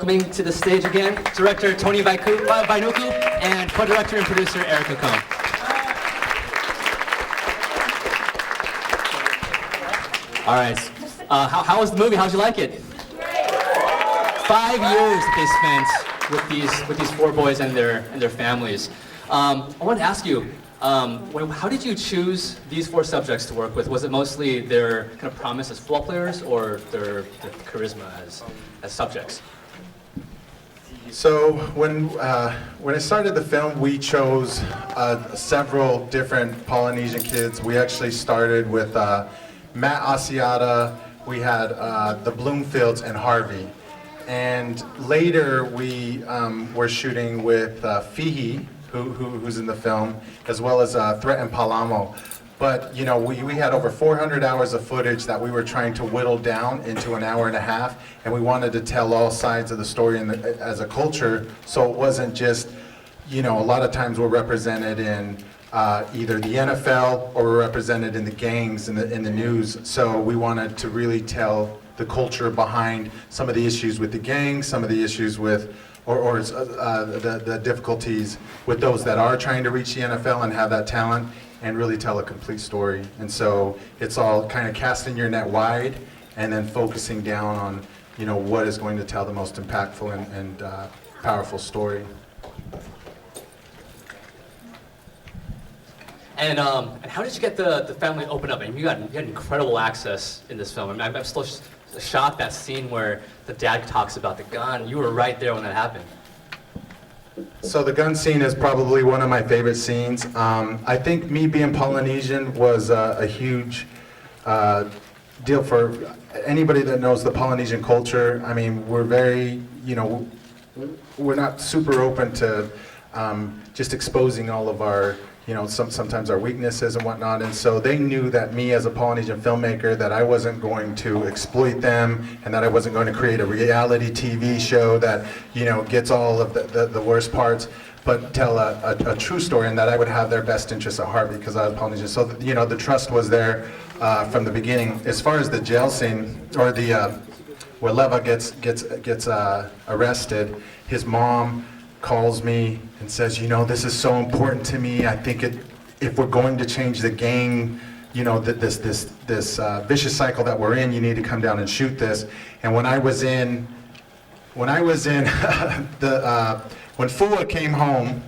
Welcoming to the stage again, director Tony Vainuku and co-director and producer Erika Cohn. All right, how was the movie? How'd you like it? 5 years that they spent with these 4 boys and their families. I wanted to ask you, how did you choose these 4 subjects to work with? Was it mostly their kind of promise as football players or their charisma as subjects? So when I started the film, we chose several different Polynesian kids. We actually started with Matt Asiata, we had the Bloomfields and Harvey. And later we were shooting with Fihi, who's in the film, as well as Threat and Palamo. But you know, we had over 400 hours of footage that we were trying to whittle down into an hour and a half, and we wanted to tell all sides of the story as a culture, so it wasn't just, you know, a lot of times we're represented in either the NFL or we're represented in the gangs in the news. So we wanted to really tell the culture behind some of the issues with the gangs, some of the issues with the difficulties with those that are trying to reach the NFL and have that talent, and really tell a complete story. And so it's all kind of casting your net wide and then focusing down on, you know, what is going to tell the most impactful and powerful story. And how did you get the family to open up? I mean, you had incredible access in this film. I mean, I'm still shocked that scene where the dad talks about the gun. You were right there when that happened. So the gun scene is probably one of my favorite scenes. I think me being Polynesian was a huge deal for anybody that knows the Polynesian culture. I mean, we're very, you know, we're not super open to just exposing all of our, you know, sometimes our weaknesses and whatnot. And so they knew that me as a Polynesian filmmaker, that I wasn't going to exploit them and that I wasn't going to create a reality TV show that, you know, gets all of the worst parts, but tell a true story, and that I would have their best interests at heart because I was Polynesian. So, you know, the trust was there from the beginning. As far as the jail scene, or where Leva gets arrested, his mom calls me and says, you know, this is so important to me. I think if we're going to change the gang, you know, this vicious cycle that we're in, you need to come down and shoot this. And when Fua came home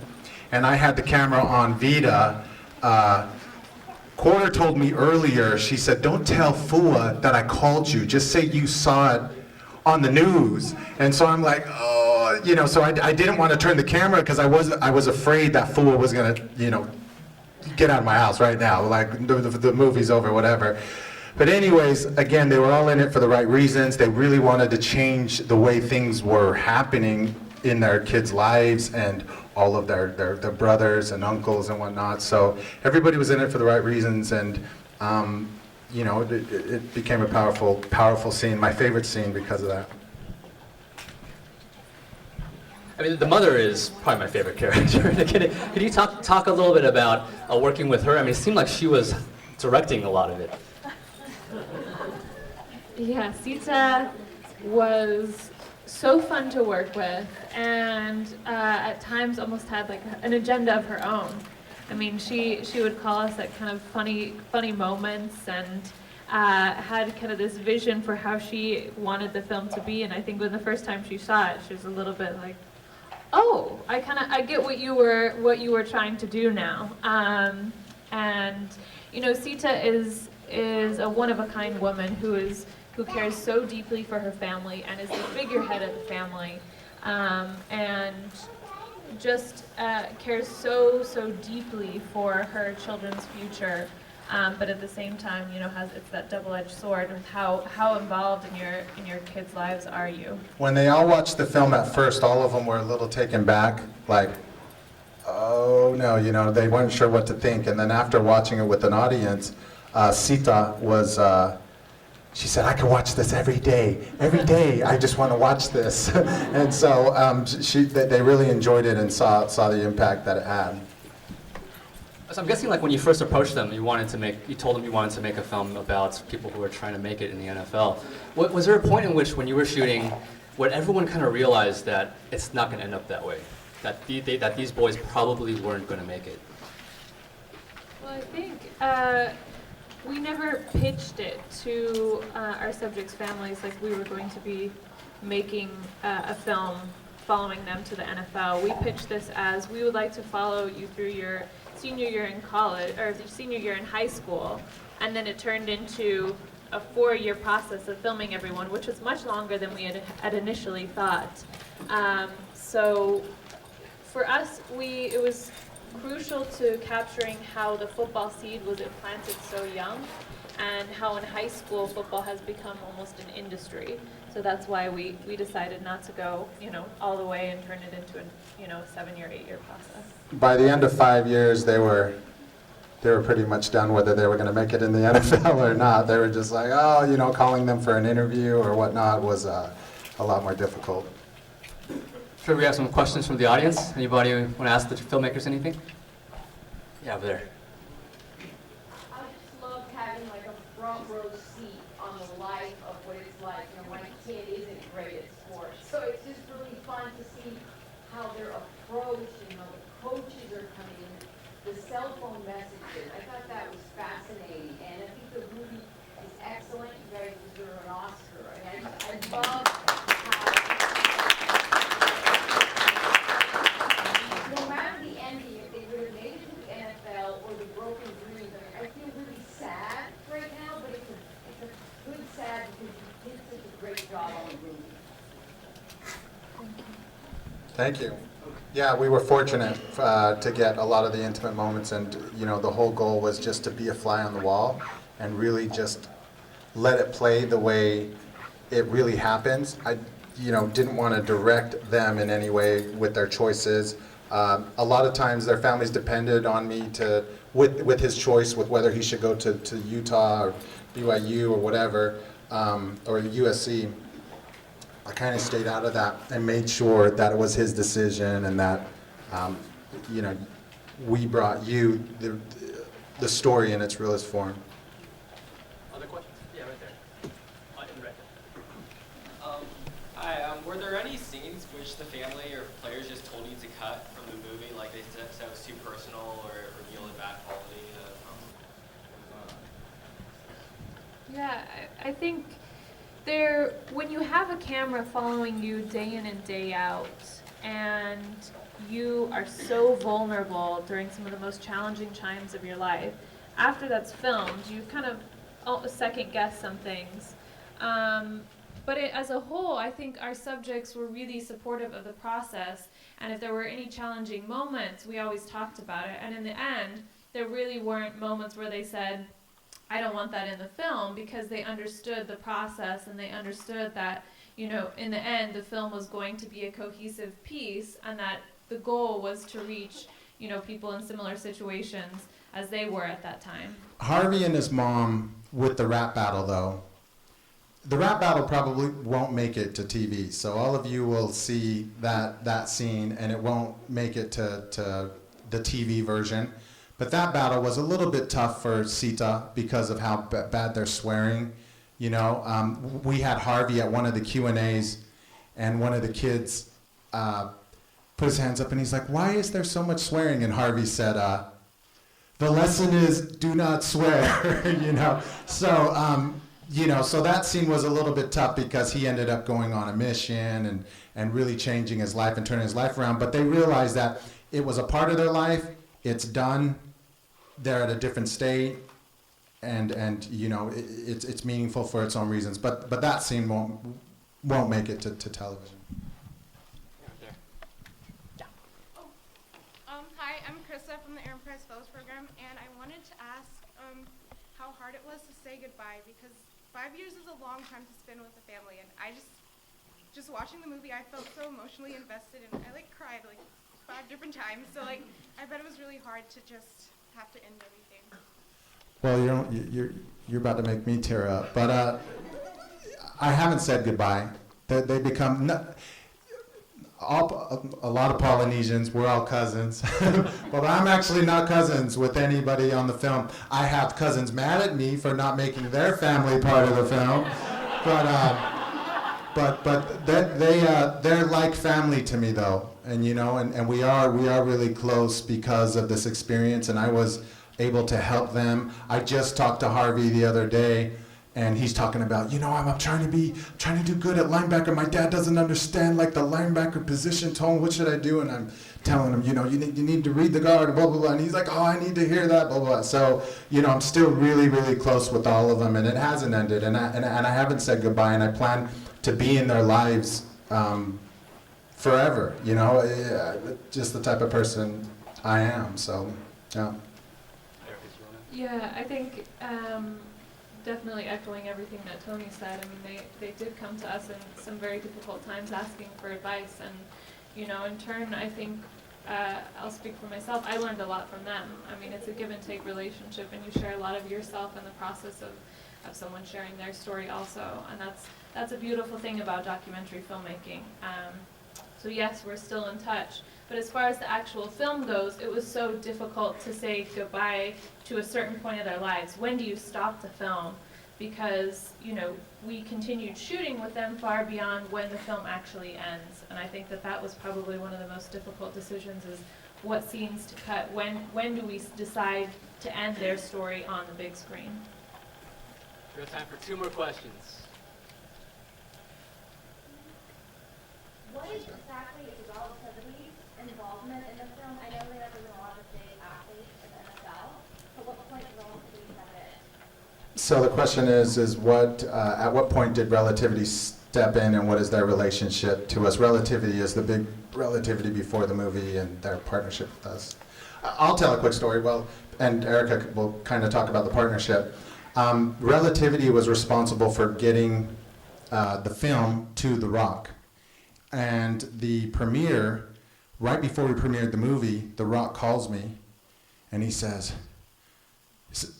and I had the camera on Vita, Quarter told me earlier, she said, don't tell Fua that I called you, just say you saw it on the news. And so I'm like, oh, you know, so I didn't want to turn the camera because I was afraid that Fua was gonna, you know, get out of my house right now, like the movie's over, whatever. But anyways, again, they were all in it for the right reasons. They really wanted to change the way things were happening in their kids' lives and all of their brothers and uncles and whatnot. So everybody was in it for the right reasons, and you know, it became a powerful scene, my favorite scene because of that. I mean, the mother is probably my favorite character. Could you talk a little bit about working with her? I mean, it seemed like she was directing a lot of it. Yeah, Sita was so fun to work with, and at times almost had like an agenda of her own. I mean, she would call us at kind of funny moments, and had kind of this vision for how she wanted the film to be. And I think when the first time she saw it, she was a little bit like, oh, I get what you were trying to do now. And you know, Sita is a one-of-a-kind woman who cares so deeply for her family and is the figurehead of the family, and just cares so deeply for her children's future. But at the same time, you know, it's that double-edged sword of how involved in your kids' lives are you? When they all watched the film at first, all of them were a little taken back, like, oh no, you know, they weren't sure what to think. And then after watching it with an audience, Sita was, she said, I can watch this every day. I just want to watch this. And so they really enjoyed it and saw the impact that it had. So I'm guessing, like, when you first approached them, you told them you wanted to make a film about people who are trying to make it in the NFL. Was there a point in which, when you were shooting, when everyone kind of realized that it's not going to end up that way, that that these boys probably weren't going to make it? Well, I think we never pitched it to our subjects' families like we were going to be making a film following them to the NFL. We pitched this as we would like to follow you through your senior year in college, or senior year in high school, and then it turned into a 4-year process of filming everyone, which was much longer than we had initially thought. So for us, it was crucial to capturing how the football seed was implanted so young, and how in high school football has become almost an industry. So that's why we decided not to go, all the way and turn it into a 7-year, 8-year process. By the end of 5 years, they were pretty much done whether they were going to make it in the NFL or not. They were just like, calling them for an interview or whatnot was a lot more difficult. Sure, we have some questions from the audience. Anybody want to ask the filmmakers anything? Yeah, over there. I just love having like a front row seat on the life of what it's like, when a kid isn't great at sports. So it's just really fun to see how they're approached and how the coaches are coming in, the cell phone messages. I thought that was fascinating, and I think the movie is excellent. You guys deserve an Oscar. I love how, no matter the ending, if they would have made it to the NFL or the broken dreams, I feel really sad right now, but it's a good sad because you did such a great job on the movie. Thank you. Yeah, we were fortunate to get a lot of the intimate moments, and the whole goal was just to be a fly on the wall and really just let it play the way it really happens. I didn't want to direct them in any way with their choices. A lot of times their families depended on me with his choice, with whether he should go to Utah or BYU or whatever, or USC. I kind of stayed out of that and made sure that it was his decision, and that we brought you the story in its realest form. Other questions? Yeah, right there. Right there. Hi, were there any scenes which the family or players just told you to cut from the movie, like they said it was too personal or revealed a bad quality? Yeah, I think when you have a camera following you day in and day out, and you are so vulnerable during some of the most challenging times of your life, after that's filmed, you kind of second guess some things. But as a whole, I think our subjects were really supportive of the process, and if there were any challenging moments, we always talked about it. And in the end, there really weren't moments where they said, I don't want that in the film, because they understood the process, and they understood that, in the end, the film was going to be a cohesive piece, and that the goal was to reach, people in similar situations as they were at that time. Harvey and his mom with the rap battle, though. The rap battle probably won't make it to TV, so all of you will see that scene, and it won't make it to the TV version. But that battle was a little bit tough for Sita because of how bad they're swearing. We had Harvey at one of the Q&As, and one of the kids put his hands up, and he's like, "Why is there so much swearing?" And Harvey said, "The lesson is do not swear." So that scene was a little bit tough because he ended up going on a mission and really changing his life and turning his life around. But they realized that it was a part of their life. It's done. They're at a different state, and it's meaningful for its own reasons. But that scene won't make it to television. Hi, I'm Krista from the Aaron Price Fellows Program, and I wanted to ask how hard it was to say goodbye, because 5 years is a long time to spend with the family, and I just watching the movie, I felt so emotionally invested, and I cried 5 different times. So I bet it was really hard to just have to end everything. Well, you're about to make me tear up, but I haven't said goodbye. They become a lot of Polynesians. We're all cousins, but I'm actually not cousins with anybody on the film. I have cousins mad at me for not making their family part of the film, but But they're like family to me though, and you know, and we are really close because of this experience, and I was able to help them. I just talked to Harvey the other day, and he's talking about, you know, I'm trying to do good at linebacker. My dad doesn't understand like the linebacker position tone. What should I do? And I'm telling him, you know, you need to read the guard, blah blah blah. And he's like, oh, I need to hear that, blah blah blah. So, you know, I'm still really close with all of them, and it hasn't ended, and I haven't said goodbye, and I plan to be in their lives forever. You know, just the type of person I am. So, yeah. Yeah, I think definitely echoing everything that Tony said. I mean, they did come to us in some very difficult times asking for advice, and you know, in turn, I think I'll speak for myself. I learned a lot from them. I mean, it's a give and take relationship, and you share a lot of yourself in the process of someone sharing their story also, and that's a beautiful thing about documentary filmmaking. So yes, we're still in touch. But as far as the actual film goes, it was so difficult to say goodbye to a certain point of their lives. When do you stop the film? Because, you know, we continued shooting with them far beyond when the film actually ends. And I think that was probably one of the most difficult decisions, is what scenes to cut. When do we decide to end their story on the big screen? We have time for 2 more questions. What exactly is Relativity's involvement in the film? I know they represent a lot of big athletes in the NFL, but what point did Relativity have it? So the question is what at what point did Relativity step in, and what is their relationship to us? Relativity is the big Relativity before the movie and their partnership with us. I'll tell a quick story. Well, and Erika will kind of talk about the partnership. Relativity was responsible for getting the film to The Rock. And the premiere, right before we premiered the movie, The Rock calls me, and he says, is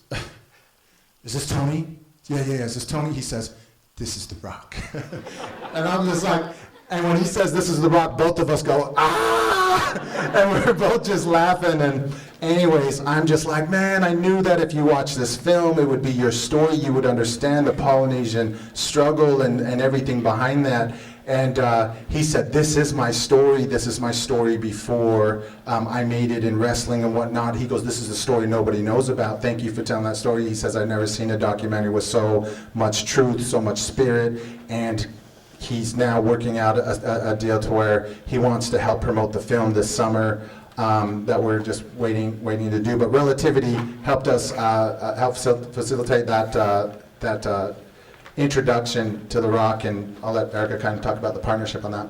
this Tony? Yeah, is this Tony? He says, this is The Rock. And I'm just like, and when he says this is The Rock, both of us go, ah! And we're both just laughing. And anyways, I'm just like, man, I knew that if you watch this film, it would be your story. You would understand the Polynesian struggle and everything behind that. And he said, this is my story. This is my story before I made it in wrestling and whatnot. He goes, this is a story nobody knows about. Thank you for telling that story. He says, I've never seen a documentary with so much truth, so much spirit. And he's now working out a deal to where he wants to help promote the film this summer that we're just waiting to do. But Relativity helped us help facilitate that introduction to The Rock, and I'll let Erika kind of talk about the partnership on that.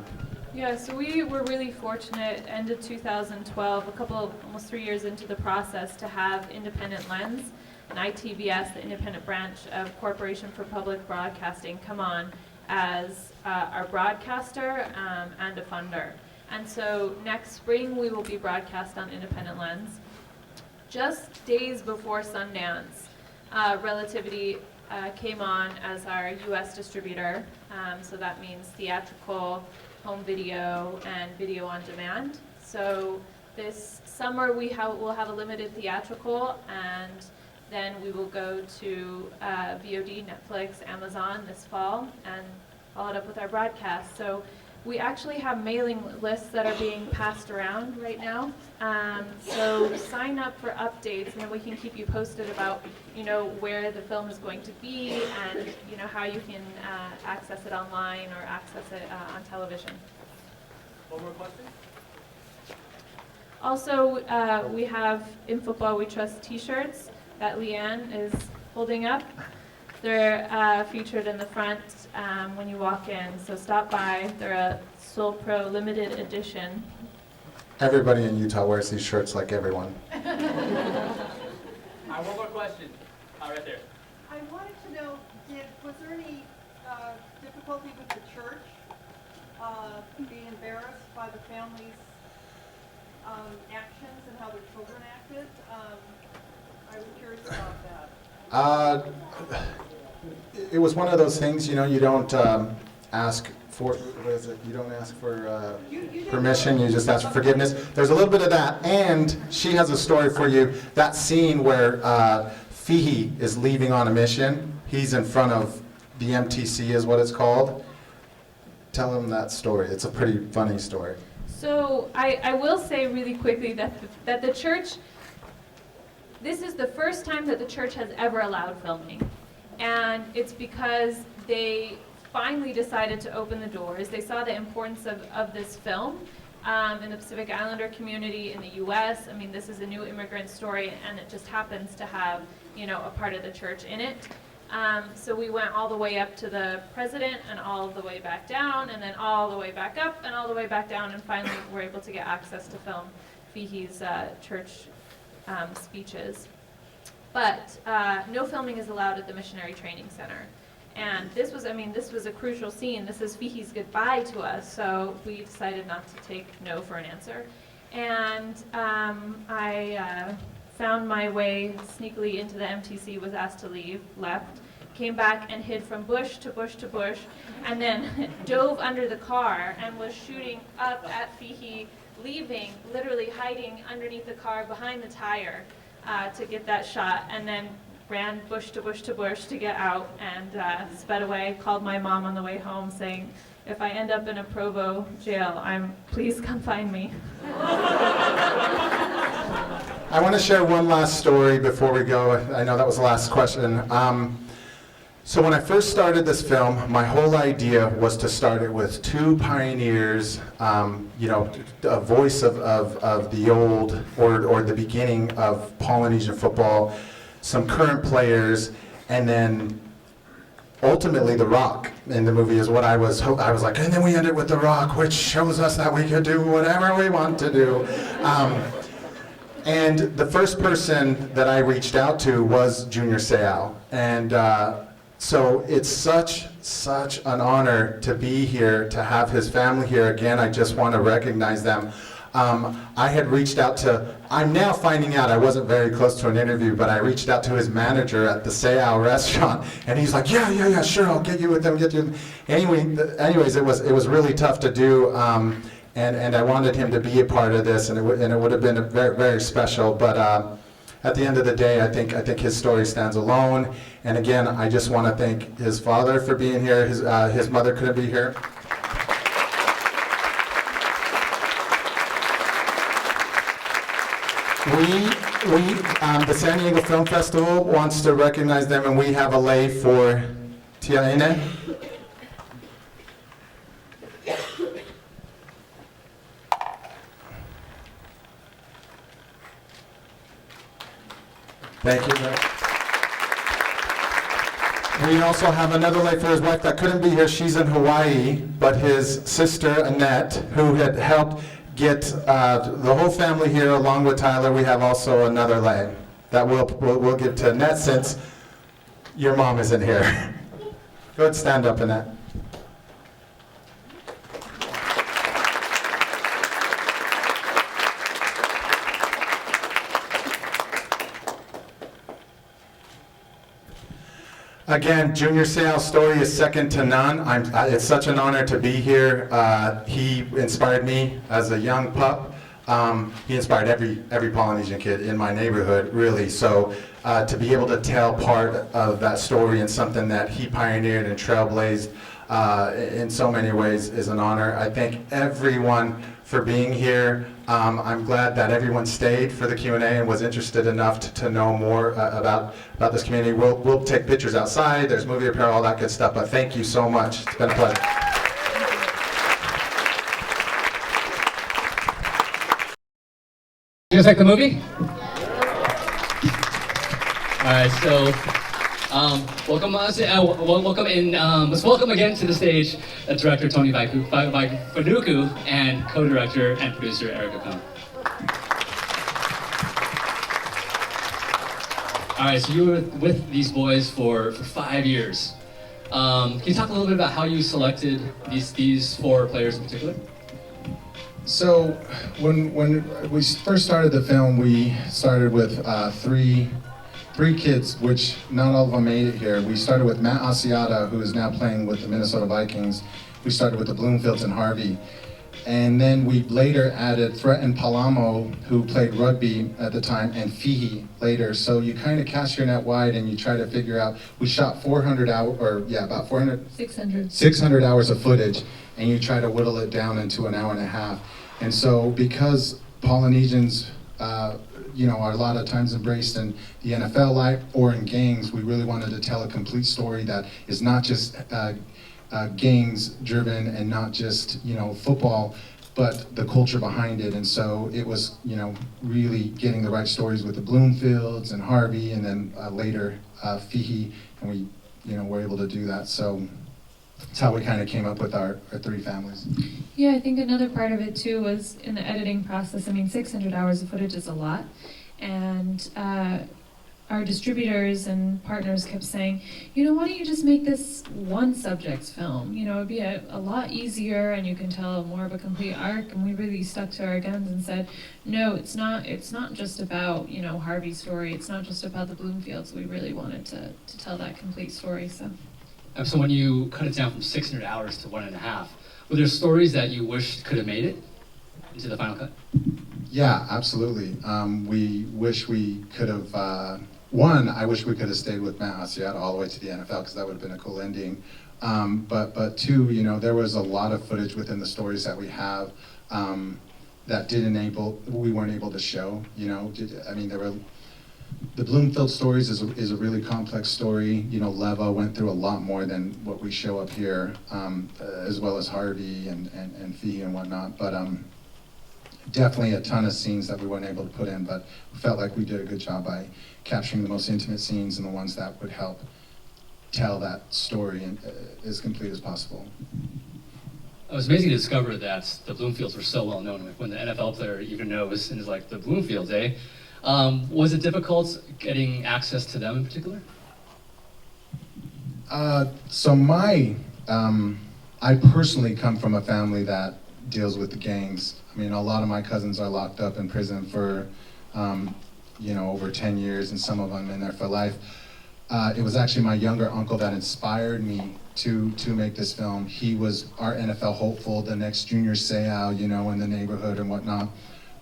Yeah, so we were really fortunate, end of 2012, almost 3 years into the process, to have Independent Lens and ITBS, the independent branch of Corporation for Public Broadcasting, come on as our broadcaster and a funder. And so next spring we will be broadcast on Independent Lens. Just days before Sundance, Relativity came on as our U.S. distributor, so that means theatrical, home video, and video on demand. So this summer we'll have a limited theatrical, and then we will go to VOD, Netflix, Amazon this fall, and follow it up with our broadcast. So we actually have mailing lists that are being passed around right now. So sign up for updates, and then we can keep you posted about, you know, where the film is going to be, and you know how you can access it online or access it on television. One more question? Also, we have In Football We Trust T-shirts that Leanne is holding up. They're featured in the front when you walk in, so stop by. They're a Soul Pro limited edition. Everybody in Utah wears these shirts, like everyone. All right, one more question. Right there. I wanted to know, was there any difficulty with the church being embarrassed by the family's actions and how their children acted? I was curious about that. It was one of those things, you know, you don't ask for, what is it? You don't ask for permission, you just ask for forgiveness. There's a little bit of that, and she has a story for you. That scene where Fihi is leaving on a mission, he's in front of the MTC is what it's called. tell them that story. It's a pretty funny story. So I will say really quickly that the church, this is the first time that the church has ever allowed filming. And it's because they finally decided to open the doors. They saw the importance of this film in the Pacific Islander community in the US. I mean, this is a new immigrant story, and it just happens to have, you know, a part of the church in it. So we went all the way up to the president and all the way back down, and then all the way back up and all the way back down, and finally we're able to get access to film Fihi's church speeches. But no filming is allowed at the Missionary Training Center. And this was a crucial scene. This is Fihi's goodbye to us, so we decided not to take no for an answer. And I found my way sneakily into the MTC, was asked to leave, left, came back and hid from bush to bush to bush, and then dove under the car and was shooting up at Fihi, leaving, literally hiding underneath the car behind the tire to get that shot, and then ran bush to bush to bush to get out and sped away, called my mom on the way home saying, if I end up in a Provo jail, please come find me. I want to share one last story before we go. I know that was the last question. So when I first started this film, my whole idea was to start it with two pioneers, you know, a voice of the old or the beginning of Polynesian football, some current players, and then ultimately The Rock in the movie is what I was like, and then we ended with The Rock, which shows us that we could do whatever we want to do. And the first person that I reached out to was Junior Seau, and so it's such an honor to be here, to have his family here. Again, I just want to recognize them. I had reached out to, I'm now finding out I wasn't very close to an interview, but I reached out to his manager at the Seau restaurant, and he's like, yeah, sure, I'll get you with them, Anyways, it was really tough to do, and I wanted him to be a part of this, and it would have been very, very special, but at the end of the day, I think his story stands alone, and again, I just want to thank his father for being here. His mother couldn't be here. The San Diego Film Festival wants to recognize them, and we have a lei for Tiaine. Thank you. We also have another lei for his wife that couldn't be here. She's in Hawaii, but his sister, Annette, who had helped get the whole family here along with Tyler. We have also another lei that we'll give to Annette since your mom isn't here. Go ahead, stand up, Annette. Again, Junior Seau's story is second to none. It's such an honor to be here. He inspired me as a young pup. He inspired every Polynesian kid in my neighborhood, really. So to be able to tell part of that story and something that he pioneered and trailblazed in so many ways is an honor. I thank everyone for being here. I'm glad that everyone stayed for the Q&A and was interested enough to know more about this community. We'll take pictures outside, there's movie apparel, all that good stuff, but thank you so much. It's been a pleasure. You guys like the movie? All right, so let's welcome again to the stage director Tony Vainuku and co-director and producer Erika Cohn. All right, so you were with these boys for 5 years. Can you talk a little bit about how you selected these 4 players in particular? So when we first started the film, we started with three kids, which not all of them made it here. We started with Matt Asiata, who is now playing with the Minnesota Vikings. We started with the Bloomfields and Harvey. And then we later added Threat and Palamo, who played rugby at the time, and Fihi later. So you kind of cast your net wide and you try to figure out, we shot 600 hours of footage. and you try to whittle it down into an hour and a half. And so because Polynesians, are a lot of times embraced in the NFL life or in gangs, we really wanted to tell a complete story that is not just gangs driven and not just, football, but the culture behind it. And so it was, really getting the right stories with the Bloomfields and Harvey, and then later Fihi, and we, were able to do that. So that's how we kind of came up with our three families. Yeah, I think another part of it too was in the editing process. I mean, 600 hours of footage is a lot, and our distributors and partners kept saying, why don't you just make this one subject's film? It'd be a lot easier, and you can tell more of a complete arc. And we really stuck to our guns and said, no, it's not just about Harvey's story. It's not just about the Bloomfields. We really wanted to tell that complete story. So when you cut it down from 600 hours to 1.5, were there stories that you wished could have made it into the final cut? Yeah, absolutely. We wish we could have, I wish we could have stayed with Matt Asiata all the way to the NFL, because that would have been a cool ending. But two, there was a lot of footage within the stories that we have that we weren't able to show. The Bloomfield stories is a really complex story. Leva went through a lot more than what we show up here, as well as Harvey and Fee and whatnot. But definitely a ton of scenes that we weren't able to put in, but we felt like we did a good job by capturing the most intimate scenes and the ones that would help tell that story as complete as possible. It was amazing to discover that the Bloomfields were so well known. When the NFL player even knows and is like, the Bloomfields, eh? Was it difficult getting access to them in particular? I personally come from a family that deals with the gangs. I mean, a lot of my cousins are locked up in prison for, over 10 years, and some of them in there for life. It was actually my younger uncle that inspired me to make this film. He was our NFL hopeful, the next Junior Seau, in the neighborhood and whatnot.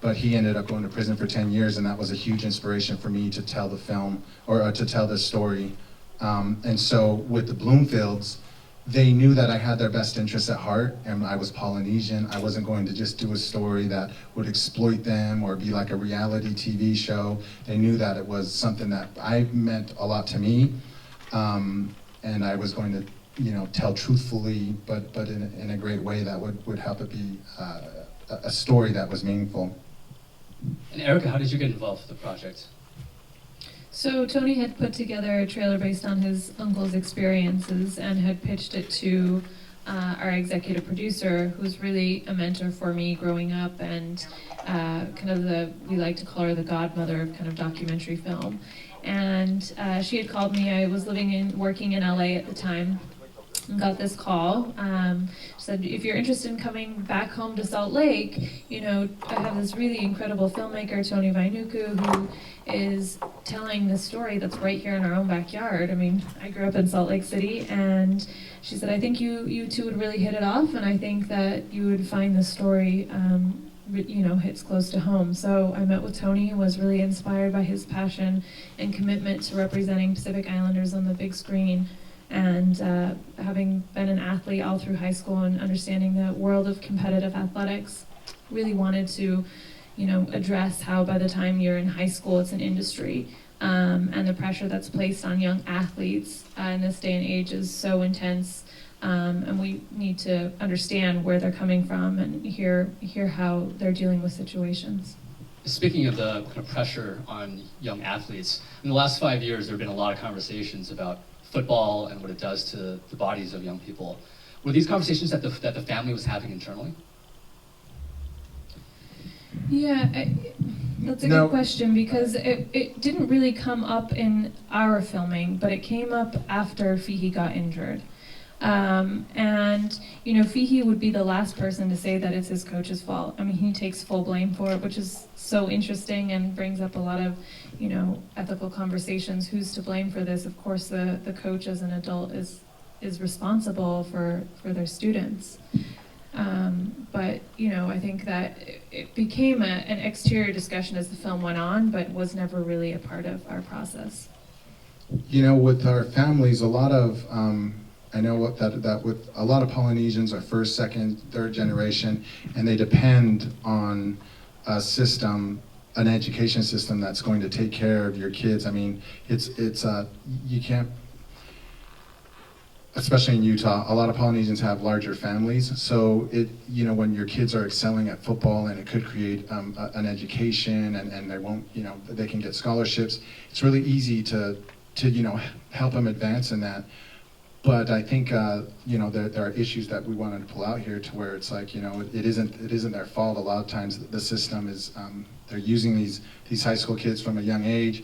But he ended up going to prison for 10 years, and that was a huge inspiration for me to tell the film, or to tell this story. And so with the Bloomfields, they knew that I had their best interests at heart, and I was Polynesian. I wasn't going to just do a story that would exploit them or be like a reality TV show. They knew that it was something that I meant a lot to me, and I was going to, tell truthfully, but in a great way that would help it be a story that was meaningful. And Erika, how did you get involved with the project? So Tony had put together a trailer based on his uncle's experiences and had pitched it to our executive producer, who's really a mentor for me growing up, and we like to call her the godmother of kind of documentary film. And she had called me. I was working in LA at the time, and got this call. Said, if you're interested in coming back home to Salt Lake, I have this really incredible filmmaker, Tony Vainuku, who is telling this story that's right here in our own backyard. I mean, I grew up in Salt Lake City, and she said, I think you two would really hit it off, and I think that you would find the story hits close to home. So I met with Tony, was really inspired by his passion and commitment to representing Pacific Islanders on the big screen. And having been an athlete all through high school and understanding the world of competitive athletics, really wanted to, address how by the time you're in high school it's an industry, and the pressure that's placed on young athletes in this day and age is so intense, and we need to understand where they're coming from and hear how they're dealing with situations. Speaking of the kind of pressure on young athletes, in the last 5 years there have been a lot of conversations about football and what it does to the bodies of young people. Were these conversations that the family was having internally? Yeah, that's a good question, because it didn't really come up in our filming, but it came up after Fihi got injured. And Fihi would be the last person to say that it's his coach's fault. I mean, he takes full blame for it, which is so interesting and brings up a lot of, ethical conversations. Who's to blame for this? Of course, the coach as an adult is responsible for their students. But I think that it became an exterior discussion as the film went on, but was never really a part of our process. With our families, a lot of I know that with a lot of Polynesians are first, second, third generation, and they depend on a system, an education system that's going to take care of your kids. I mean, you can't, especially in Utah, a lot of Polynesians have larger families. So when your kids are excelling at football, and it could create an education, and they won't, they can get scholarships. It's really easy to help them advance in that. But I think there are issues that we wanted to pull out here, to where it's like, it isn't their fault. A lot of times the system is they're using these high school kids from a young age,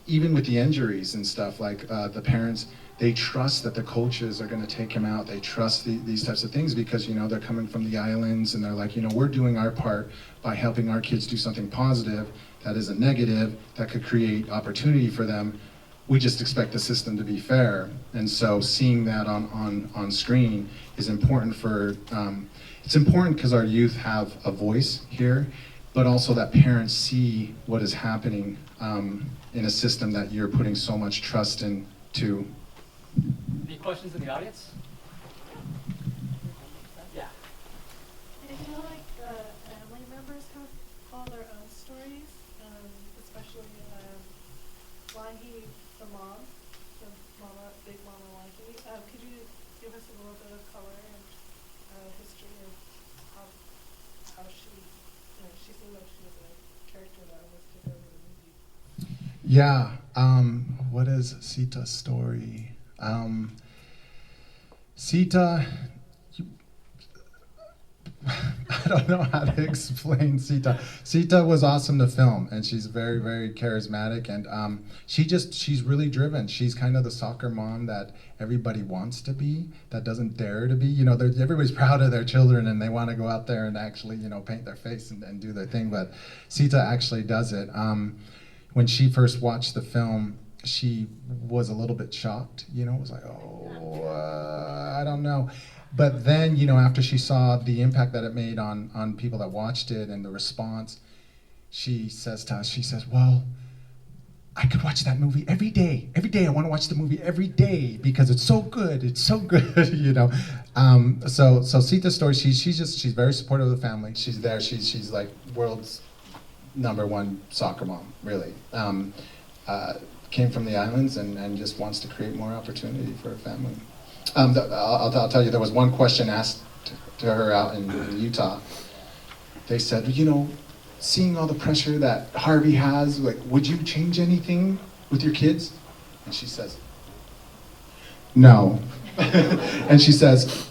even with the injuries and stuff. Like the parents, they trust that the coaches are going to take him out. They trust these types of things because they're coming from the islands, and they're like, we're doing our part by helping our kids do something positive that isn't negative, that could create opportunity for them. We just expect the system to be fair. And so seeing that on screen is important it's important because our youth have a voice here, but also that parents see what is happening in a system that you're putting so much trust into. Any questions in the audience? Yeah. I feel like the family members have all their own stories, especially Wangi, the mom, Big Mama Wangi. Could you give us a little bit of color and history of how she seemed like she was a character that almost took over the movie? Yeah. What is Sita's story? Sita, I don't know how to explain Sita. Sita was awesome to film, and she's very, very charismatic, and she's really driven. She's kind of the soccer mom that everybody wants to be, that doesn't dare to be. Everybody's proud of their children, and they want to go out there and actually, paint their face and do their thing, but Sita actually does it. When she first watched the film, she was a little bit shocked, it was like, I don't know. But then, after she saw the impact that it made on people that watched it and the response, she says to us, she says, well, I could watch that movie every day. Every day I want to watch the movie every day because it's so good. It's so good, So Sita's story, she's very supportive of the family. She's there. She's like world's #1 soccer mom, really. Came from the islands and just wants to create more opportunity for her family. I'll tell you, there was one question asked to her out in Utah. They said, seeing all the pressure that Harvey has, like, would you change anything with your kids? And she says, no. And she says,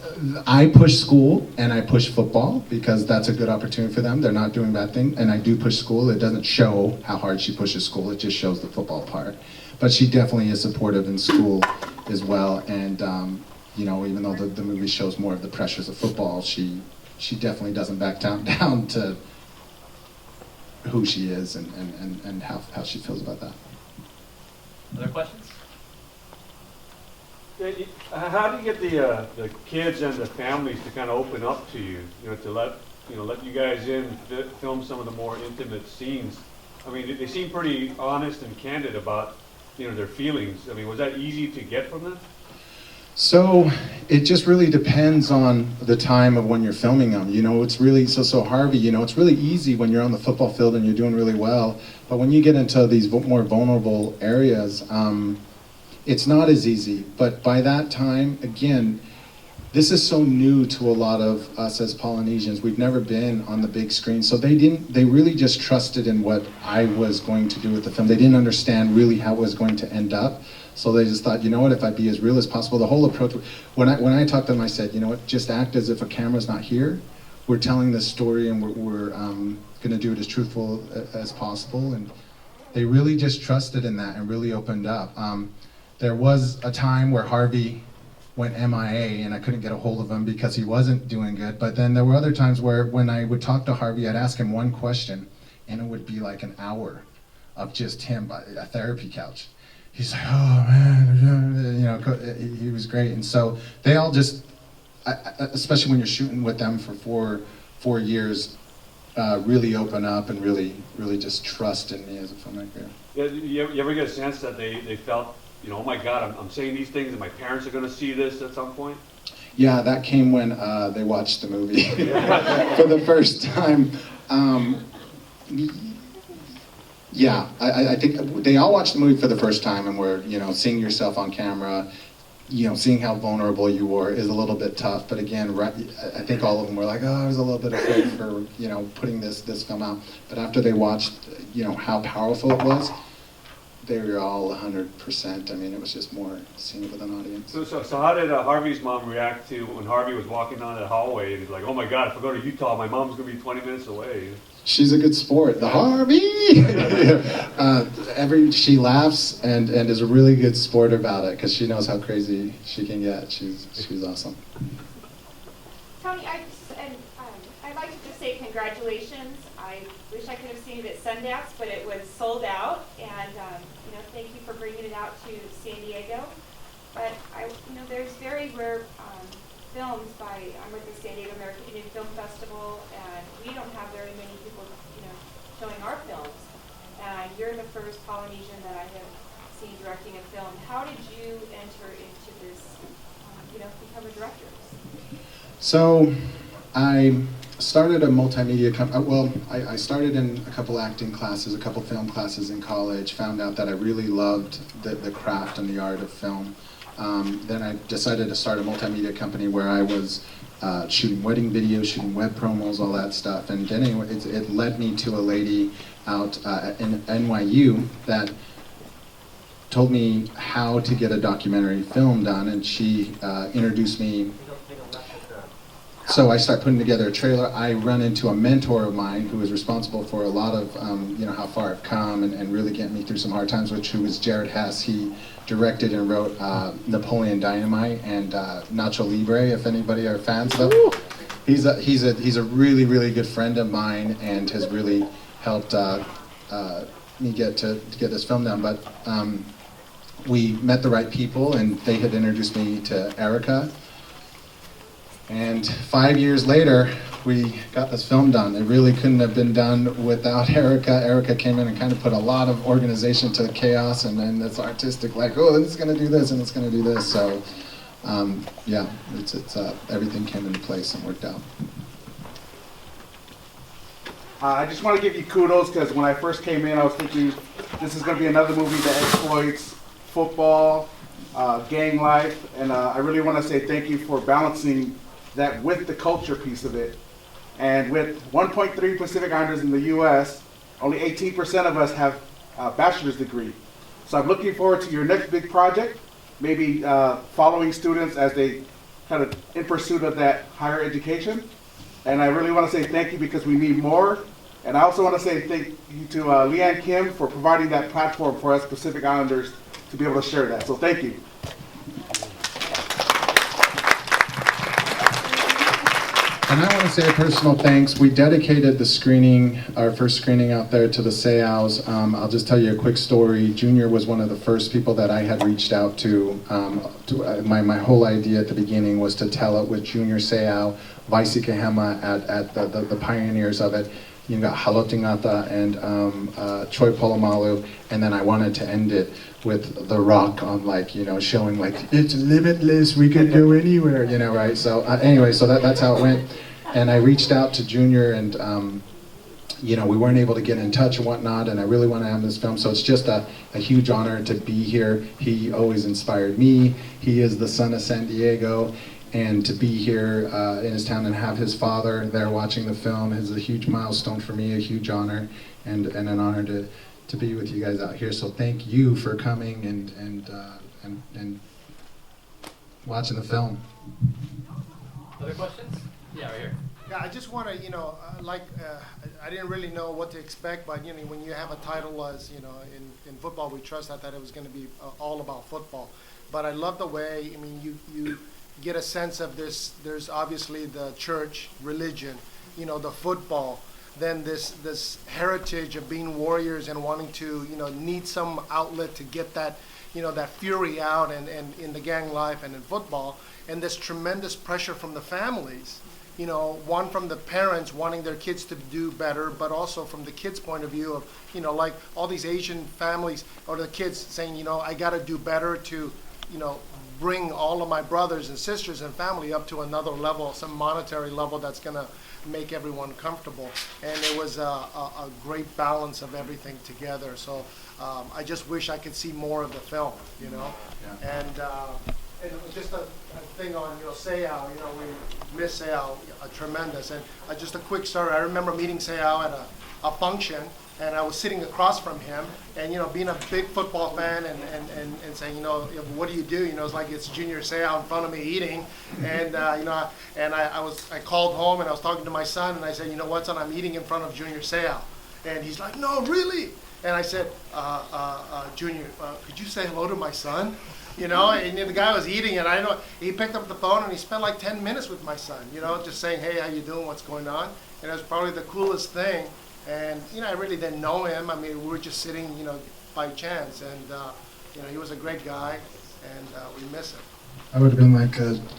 I push school and I push football because that's a good opportunity for them. They're not doing bad things. And I do push school. It doesn't show how hard she pushes school. It just shows the football part. But she definitely is supportive in school as well. And, even though the movie shows more of the pressures of football, she definitely doesn't back down to who she is and how she feels about that. Other questions? How do you get the kids and the families to kind of open up to you, to let you guys in, film some of the more intimate scenes? I mean, they seem pretty honest and candid about, their feelings. I mean, was that easy to get from them? So it just really depends on the time of when you're filming them. It's really, so Harvey, it's really easy when you're on the football field and you're doing really well. But when you get into these more vulnerable areas, it's not as easy. But by that time, again, this is so new to a lot of us as Polynesians. We've never been on the big screen. So they really just trusted in what I was going to do with the film. They didn't understand really how it was going to end up. So they just thought, if I be as real as possible, the whole approach, when I talked to them, I said, just act as if a camera's not here. We're telling this story and we're going to do it as truthful as possible. And they really just trusted in that and really opened up. There was a time where Harvey went MIA and I couldn't get a hold of him because he wasn't doing good. But then there were other times where when I would talk to Harvey, I'd ask him one question and it would be like an hour of just him by a therapy couch. He's like, oh man, he was great. And so they all just, especially when you're shooting with them for four years, really open up and really just trust in me as a filmmaker. Yeah, you ever get a sense that they felt oh my God, I'm saying these things and my parents are gonna see this at some point? Yeah, that came when they watched the movie for the first time. Yeah, I think they all watched the movie for the first time and were, seeing yourself on camera, seeing how vulnerable you were is a little bit tough. But again, I think all of them were like, oh, I was a little bit afraid for, putting this film out. But after they watched, how powerful it was, they were all 100%. I mean, it was just more seeing it with an audience. So how did Harvey's mom react to when Harvey was walking down that hallway and he's like, oh my God, if I go to Utah, my mom's gonna be 20 minutes away? She's a good sport. The Harvey! She laughs and is a really good sport about it because she knows how crazy she can get. She's awesome. Tony, I'd like to just say congratulations. I wish I could have seen it at Sundance, but it was sold out. And thank you for bringing it out to San Diego. But there's very rare films I'm with the San Diego American Indian Film Festival, and we don't have very many people, showing our films. And you're the first Polynesian that I have seen directing a film. How did you enter into this, become a director? So, I started a multimedia I started in a couple acting classes, a couple film classes in college, found out that I really loved the craft and the art of film. Then I decided to start a multimedia company where I was shooting wedding videos, shooting web promos, all that stuff. And then anyway, it led me to a lady out in NYU that told me how to get a documentary film done, and she introduced me. So I start putting together a trailer. I run into a mentor of mine who is responsible for a lot of, how far I've come and really getting me through some hard times, who was Jared Hess. He directed and wrote Napoleon Dynamite and Nacho Libre, if anybody are fans of them. He's a really, really good friend of mine and has really helped me get this film done. But we met the right people, and they had introduced me to Erika. And 5 years later, we got this film done. It really couldn't have been done without Erika. Erika came in and kind of put a lot of organization to the chaos, and then this artistic, like, oh, it's going to do this and it's going to do this. So, it's everything came into place and worked out. I just want to give you kudos because when I first came in, I was thinking this is going to be another movie that exploits football, gang life, and I really want to say thank you for balancing that with the culture piece of it. And with 1.3 Pacific Islanders in the U.S., only 18% of us have a bachelor's degree. So I'm looking forward to your next big project, maybe following students as they kind of in pursuit of that higher education. And I really want to say thank you because we need more. And I also want to say thank you to Leanne Kim for providing that platform for us Pacific Islanders to be able to share that. So thank you. And I want to say a personal thanks. We dedicated the screening, our first screening out there, to the Seaos. I'll just tell you a quick story. Junior was one of the first people that I had reached out to. My whole idea at the beginning was to tell it with Junior Seao, Vaisi Kahema at the pioneers of it. You got Halotingata and Choi Polomalu, and then I wanted to end it with The Rock on, showing it's limitless, we could go anywhere, right? So anyway, so that's how it went. And I reached out to Junior, and we weren't able to get in touch and whatnot, and I really want to have this film, so it's just a huge honor to be here. He always inspired me. He is the son of San Diego, and to be here in his town and have his father there watching the film is a huge milestone for me, a huge honor, and an honor to be with you guys out here. So thank you for coming and watching the film. Other questions? Yeah, right here. Yeah, I just want to, I didn't really know what to expect, but when you have a title as, in Football We Trust, I thought it was going to be all about football. But I love the way, you get a sense of this. There's obviously the church, religion, the football, then this heritage of being warriors and wanting to, need some outlet to get that, that fury out and in the gang life and in football, and this tremendous pressure from the families, one from the parents wanting their kids to do better, but also from the kids' point of view of, like all these Asian families or the kids saying, I got to do better to, bring all of my brothers and sisters and family up to another level, some monetary level that's going to make everyone comfortable. And it was a great balance of everything together. So I just wish I could see more of the film, Yeah. And just a thing on, Seau, we miss Seau tremendous. And just a quick story, I remember meeting Seau at a function, and I was sitting across from him, and being a big football fan, and saying, what do you do? It's like it's Junior Seau in front of me eating, and I called home and I was talking to my son, and I said, what, son, I'm eating in front of Junior Seau, and he's like, no, really? And I said, Junior, could you say hello to my son? And the guy was eating, and I know he picked up the phone and he spent like 10 minutes with my son, just saying, hey, how you doing? What's going on? And it was probably the coolest thing. And, I really didn't know him. I mean, we were just sitting, by chance. And, he was a great guy, and we miss him. I would have been like,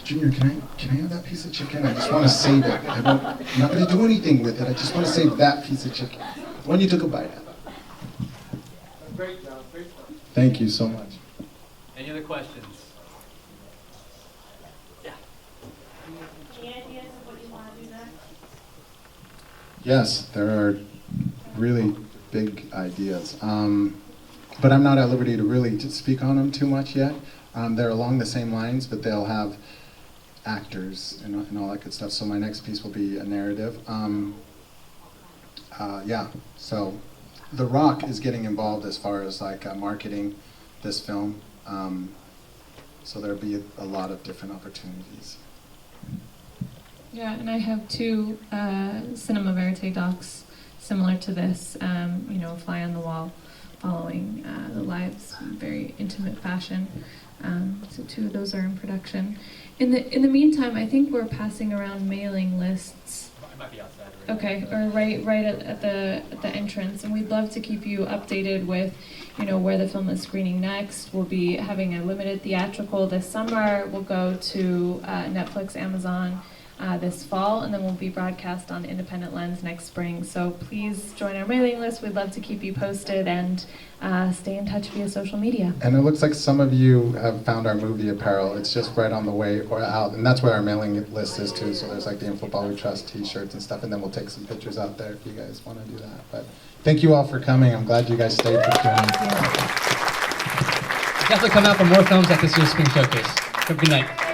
Junior, can I have that piece of chicken? I just want to save it. I'm not going to do anything with it. I just want to save that piece of chicken. When you took a bite out of it. Great job, great job. Thank you so much. Any other questions? Yeah. Any ideas of what you want to do next? Yes, there are really big ideas. But I'm not at liberty to really speak on them too much yet. They're along the same lines, but they'll have actors and all that good stuff. So my next piece will be a narrative. Yeah, so The Rock is getting involved as far as like marketing this film. So there'll be a lot of different opportunities. Yeah, and I have two cinema verite docs similar to this, fly on the wall, following the lives in very intimate fashion. So two of those are in production. In the meantime, I think we're passing around mailing lists. It might be outside. Okay, or right at the entrance, and we'd love to keep you updated with, where the film is screening next. We'll be having a limited theatrical this summer. We'll go to Netflix, Amazon this fall, and then we'll be broadcast on Independent Lens next spring. So please join our mailing list. We'd love to keep you posted and stay in touch via social media. And it looks like some of you have found our movie apparel. It's just right on the way or out, and that's where our mailing list is too. So there's like the In Football We Trust T-shirts and stuff, and then we'll take some pictures out there if you guys want to do that. But thank you all for coming. I'm glad you guys stayed for tuning. Definitely come out for more films at this year's Spring Showcase. Have a good night.